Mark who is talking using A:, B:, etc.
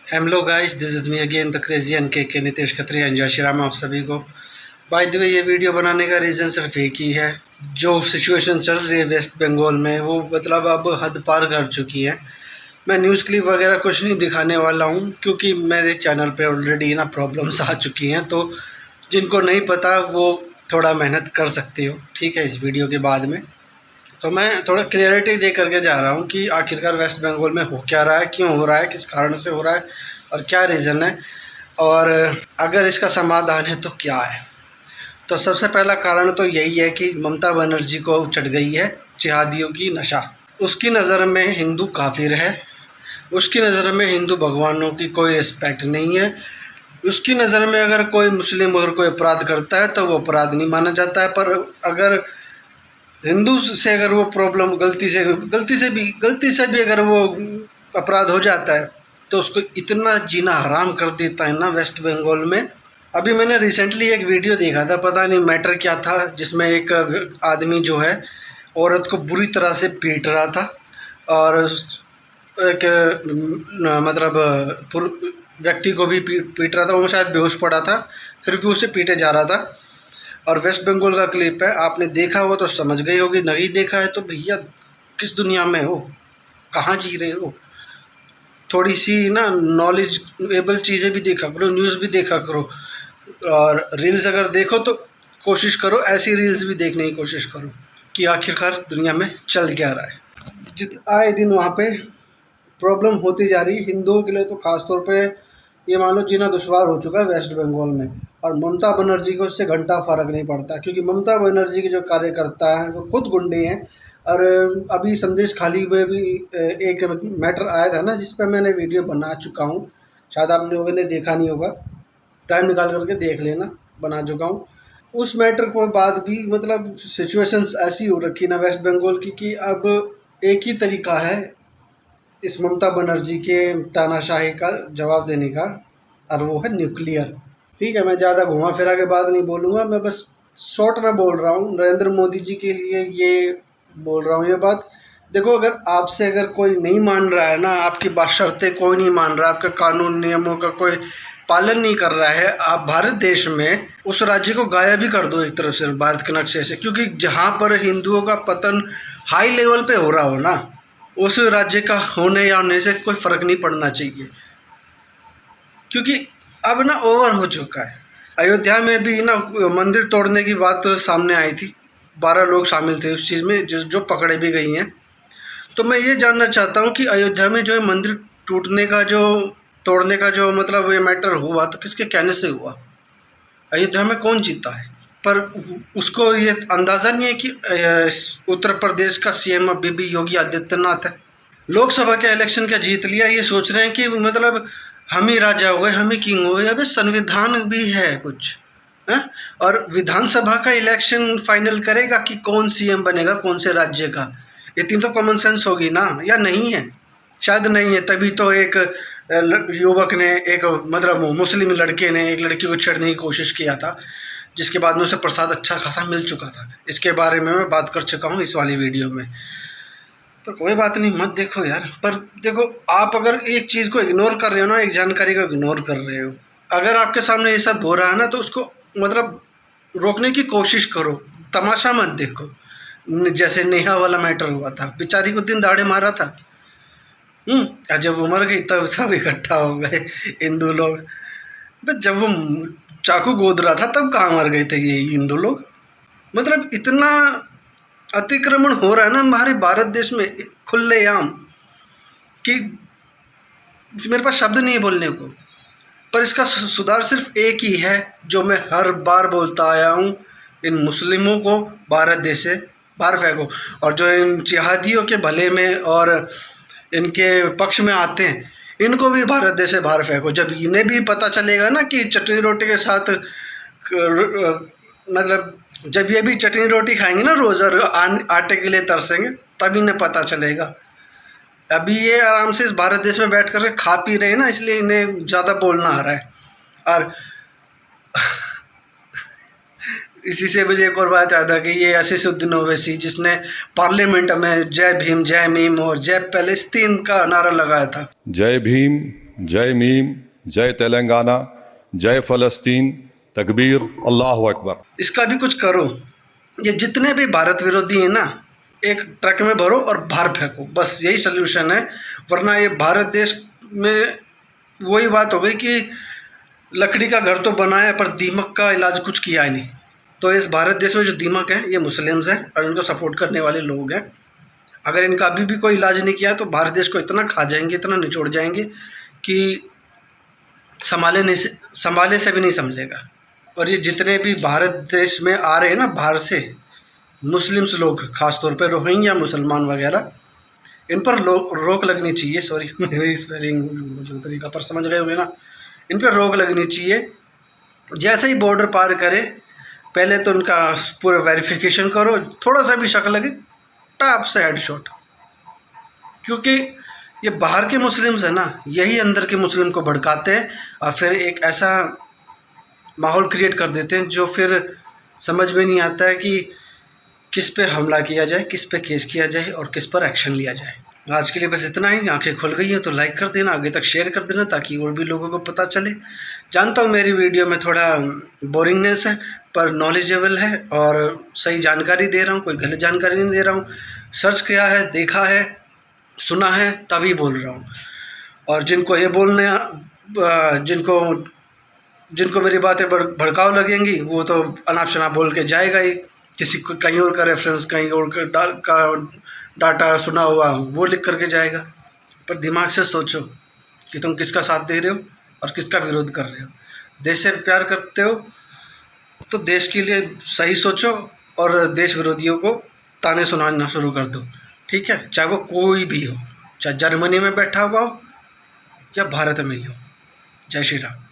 A: Hello guys, this is me again the crazy N K Nitesh Khatri and जय श्री राम आप सभी को। बाय द वे, ये वीडियो बनाने का रीज़न सिर्फ एक ही है। जो सिचुएशन चल रही है वेस्ट बंगाल में वो मतलब अब हद पार कर चुकी है। मैं न्यूज़ क्लिप वगैरह कुछ नहीं दिखाने वाला हूँ क्योंकि मेरे चैनल पे ऑलरेडी ना प्रॉब्लम्स आ चुकी हैं। तो जिनको नहीं पता वो थोड़ा मेहनत कर सकते हो, ठीक है, इस वीडियो के बाद में। तो मैं थोड़ा क्लियरिटी दे करके जा रहा हूँ कि आखिरकार वेस्ट बंगाल में हो क्या रहा है, क्यों हो रहा है, किस कारण से हो रहा है और क्या रीज़न है, और अगर इसका समाधान है तो क्या है। तो सबसे पहला कारण तो यही है कि ममता बनर्जी को चढ़ गई है जिहादियों की नशा। उसकी नज़र में हिंदू काफिर है, उसकी नज़र में हिंदू भगवानों की कोई रिस्पेक्ट नहीं है, उसकी नज़र में अगर कोई मुस्लिम अगर कोई अपराध करता है तो वो अपराध नहीं माना जाता है। पर अगर हिंदू से अगर वो प्रॉब्लम गलती से भी अगर वो अपराध हो जाता है तो उसको इतना जीना हराम कर देता है ना वेस्ट बंगाल में। अभी मैंने रिसेंटली एक वीडियो देखा था, पता नहीं मैटर क्या था, जिसमें एक आदमी जो है औरत को बुरी तरह से पीट रहा था और एक मतलब व्यक्ति को भी पीट रहा था। वो शायद बेहोश पड़ा था, फिर भी उसे पीटे जा रहा था। और वेस्ट बंगाल का क्लिप है, आपने देखा हो तो समझ गई होगी, नहीं देखा है तो भैया किस दुनिया में हो, कहाँ जी रहे हो। थोड़ी सी ना नॉलेजेबल चीज़ें भी देखा करो, न्यूज़ भी देखा करो, और रील्स अगर देखो तो कोशिश करो ऐसी रील्स भी देखने की कोशिश करो कि आखिरकार दुनिया में चल क्या रहा है। आए दिन वहाँ पे प्रॉब्लम होती जा रही, हिंदुओं के लिए तो ख़ास तौर पे ये मान लो जीना दुश्वार हो चुका है वेस्ट बंगाल में। और ममता बनर्जी को उससे घंटा फ़र्क नहीं पड़ता क्योंकि ममता बनर्जी के जो कार्यकर्ता हैं वो खुद गुंडे हैं। और अभी संदेश खाली में भी एक मैटर आया था ना, जिस पर मैंने वीडियो बना चुका हूँ, शायद आप लोगों ने देखा नहीं होगा, टाइम निकाल करके देख लेना, बना चुका हूँ। उस मैटर के बाद भी मतलब सिचुएशंस ऐसी हो रखी ना वेस्ट बंगाल की कि अब एक ही तरीका है इस ममता बनर्जी के तानाशाही का जवाब देने का, और वो है न्यूक्लियर। ठीक है, मैं ज़्यादा घुमा फिरा के बात नहीं बोलूँगा, मैं बस शॉर्ट में बोल रहा हूँ। नरेंद्र मोदी जी के लिए ये बोल रहा हूँ ये बात। देखो, अगर आपसे अगर कोई नहीं मान रहा है ना, आपकी बात शर्तें कोई नहीं मान रहा, आपके कानून नियमों का कोई पालन नहीं कर रहा है, आप भारत देश में उस राज्य को गायब ही कर दो एक तरफ से भारत के नक्शे से। क्योंकि जहाँ पर हिंदुओं का पतन हाई लेवल पे हो रहा हो ना, उस राज्य का होने या होने से कोई फ़र्क नहीं पड़ना चाहिए। क्योंकि अब ना ओवर हो चुका है। अयोध्या में भी ना मंदिर तोड़ने की बात सामने आई थी, 12 लोग शामिल थे उस चीज़ में, जो पकड़े भी गई हैं। तो मैं ये जानना चाहता हूँ कि अयोध्या में जो है मंदिर टूटने का जो तोड़ने का जो मतलब ये मैटर हुआ तो किसके कहने से हुआ, अयोध्या में कौन जीता है। पर उसको ये अंदाज़ा नहीं है कि उत्तर प्रदेश का सीएम अभी भी योगी आदित्यनाथ है। लोकसभा के इलेक्शन का जीत लिया, ये सोच रहे हैं कि मतलब हम ही राजा हो गए, हम ही किंग हो गए। अबे संविधान भी है कुछ है, और विधानसभा का इलेक्शन फाइनल करेगा कि कौन सीएम बनेगा कौन से राज्य का। इतनी तो कॉमन सेंस होगी ना, या नहीं है? शायद नहीं है, तभी तो एक युवक ने, एक मतलब मुस्लिम लड़के ने एक लड़की को छेड़ने की कोशिश किया था, जिसके बाद में उसे प्रसाद अच्छा खासा मिल चुका था। इसके बारे में मैं बात कर चुका हूँ इस वाली वीडियो में। पर कोई बात नहीं, मत देखो यार। पर देखो, आप अगर एक चीज़ को इग्नोर कर रहे हो ना, एक जानकारी को इग्नोर कर रहे हो, अगर आपके सामने ये सब हो रहा है ना तो उसको मतलब रोकने की कोशिश करो, तमाशा मत देखो। जैसे नेहा वाला मैटर हुआ था, बेचारी को दिन दहाड़े मारा था, और जब वो मर गई तब सब इकट्ठा हो गए हिंदू लोग। बस जब वो चाकू गोद रहा था तब कहाँ मर गए थे ये हिंदू लोग। मतलब इतना अतिक्रमण हो रहा है ना हमारे भारत देश में खुलेआम कि मेरे पास शब्द नहीं है बोलने को। पर इसका सुधार सिर्फ एक ही है, जो मैं हर बार बोलता आया हूँ, इन मुस्लिमों को भारत देश से बाहर फेंको। और जो इन जिहादियों के भले में और इनके पक्ष में आते हैं, इनको भी भारत देश से बाहर फेंको। जब इन्हें भी पता चलेगा ना कि चटनी रोटी के साथ मतलब जब ये भी चटनी रोटी खाएंगे ना रोज़ और आटे के लिए तरसेंगे, तब इन्हें पता चलेगा। अभी ये आराम से इस भारत देश में बैठ कर खा पी रहे हैं ना, इसलिए इन्हें ज़्यादा बोलना आ रहा है। और इसी से मुझे एक और बात याद आ गई, ये असीसुद्दीन ओवैसी जिसने पार्लियामेंट में जय भीम जय मीम और जय पैलेस्तीन का नारा लगाया था।
B: जय भीम जय मीम, जय तेलंगाना, जय फ़लस्तीन, तकबीर, अल्लाहु अकबर।
A: इसका भी कुछ करो। ये जितने भी भारत विरोधी हैं ना, एक ट्रक में भरो और बाहर फेंको, बस यही सोल्यूशन है। वरना ये भारत देश में वही बात हो गई कि लकड़ी का घर तो बनाया पर दीमक का इलाज कुछ किया ही नहीं। तो इस भारत देश में जो दीमक है ये मुस्लिम्स हैं और इनको सपोर्ट करने वाले लोग हैं। अगर इनका अभी भी कोई इलाज नहीं किया तो भारत देश को इतना खा जाएंगे, इतना निचोड़ जाएंगे कि संभाले से भी नहीं संभलेगा। और ये जितने भी भारत देश में आ रहे हैं ना बाहर से मुस्लिम्स लोग, ख़ास तौर पे रोहिंग्या मुसलमान वगैरह, इन पर रोक लगनी चाहिए। सॉरी मेरी स्पेलिंग तरीका पर समझ गए होंगे ना। इन पर रोक लगनी चाहिए। जैसे ही बॉर्डर पार करे पहले तो उनका पूरा वेरिफिकेशन करो, थोड़ा सा भी शक लगे टाप से हेडशॉट। क्योंकि ये बाहर के मुस्लिम्स हैं ना, यही अंदर के मुस्लिम को भड़काते हैं और फिर एक ऐसा माहौल क्रिएट कर देते हैं जो फिर समझ में नहीं आता है कि किस पे हमला किया जाए, किस पे केस किया जाए और किस पर एक्शन लिया जाए। आज के लिए बस इतना ही। आंखें खुल गई हैं तो लाइक कर देना, आगे तक शेयर कर देना ताकि और भी लोगों को पता चले। जानता हूँ मेरी वीडियो में थोड़ा बोरिंगनेस है पर नॉलेजेबल है और सही जानकारी दे रहा हूँ, कोई गलत जानकारी नहीं दे रहा हूँ। सर्च किया है, देखा है, सुना है तभी बोल रहा हूँ। और जिनको ये बोलने जिनको मेरी बातें भड़काऊ लगेंगी वो तो अनाप शनाप बोल के जाएगा ही। किसी को कहीं और का रेफरेंस, कहीं और का डाटा सुना हुआ वो लिख करके जाएगा। पर दिमाग से सोचो कि तुम किसका साथ दे रहे हो और किसका विरोध कर रहे हो। देश से प्यार करते हो तो देश के लिए सही सोचो और देश विरोधियों को ताने सुनाना शुरू कर दो। ठीक है, चाहे वो कोई भी हो, चाहे जर्मनी में बैठा हुआ हो या भारत में ही हो। जय श्री राम।